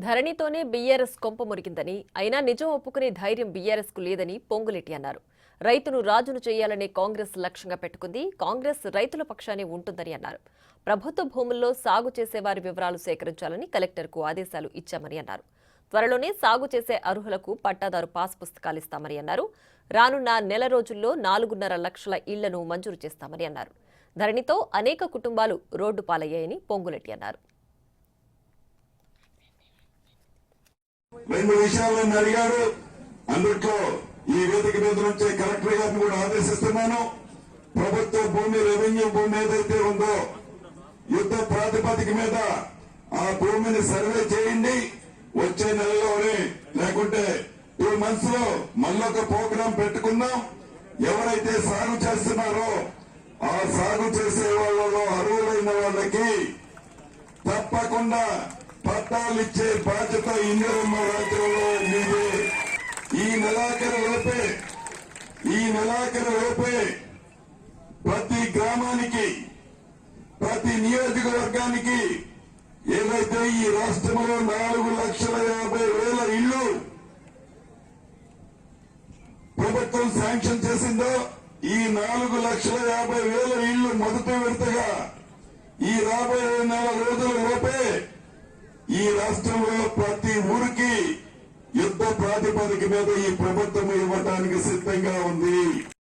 ధరణితోనే BRS కొంప మురిగిందని అయినా నిజం ఒప్పుకునే ధైర్యం బీఆర్ఎస్ కు లేదని పొంగులేటి అన్నారు. రైతును రాజును చేయాలనే కాంగ్రెస్ లక్ష్యంగా పెట్టుకుంది. కాంగ్రెస్ రైతుల పక్షానే ఉంటుందని అన్నారు. ప్రభుత్వ భూముల్లో సాగు చేసే వారి వివరాలు సేకరించాలని కలెక్టర్కు ఆదేశాలు ఇచ్చామని అన్నారు. త్వరలోనే సాగు చేసే అర్హులకు పట్టాదారు పాస్ పుస్తకాలు ఇస్తామని అన్నారు. రానున్న నెల రోజుల్లో 4.5 లక్షల ఇళ్లను మంజూరు చేస్తామని అన్నారు. ధరణితో అనేక కుటుంబాలు రోడ్డు పాలయ్యాయని పొంగులేటి అన్నారు. రెండు విషయాలను అడిగారు. అందుట్లో ఈ వేదిక మీద నుంచి కలెక్టర్ గారిని కూడా ఆదేశిస్తున్నాను. ప్రభుత్వ భూమి, రెవెన్యూ భూమి ఏదైతే ఉందో యుద్ధ ప్రాతిపదిక మీద ఆ భూమిని సర్వే చేయండి. వచ్చే నెలలోనే లేకుంటే 2 months లో మళ్ళొక ప్రోగ్రాం పెట్టుకుందాం. ఎవరైతే సాగు చేస్తున్నారో ఆ సాగు చేసే వాళ్ళలో అర్హులైన వాళ్ళకి తప్పకుండా పట్టాలిచ్చే బాధ్యత ఇందిరమ్మ రాజ్యంలో మీదే. ఈ నెలాఖరు లోపే ప్రతి గ్రామానికి, ప్రతి నియోజకవర్గానికి ఏదైతే ఈ రాష్ట్రంలో 4,50,000 ఇళ్లు ప్రభుత్వం శాంక్షన్ చేసిందో ఈ 4,50,000 ఇళ్లు మొదటి విడతగా ఈ రాబోయే నెల రోజుల లోపే ఈ రాష్ట్రంలో ప్రతి ఊరికి యుద్ధ ప్రాతిపదిక మీద ఈ ప్రభుత్వం ఇవ్వడానికి సిద్ధంగా ఉంది.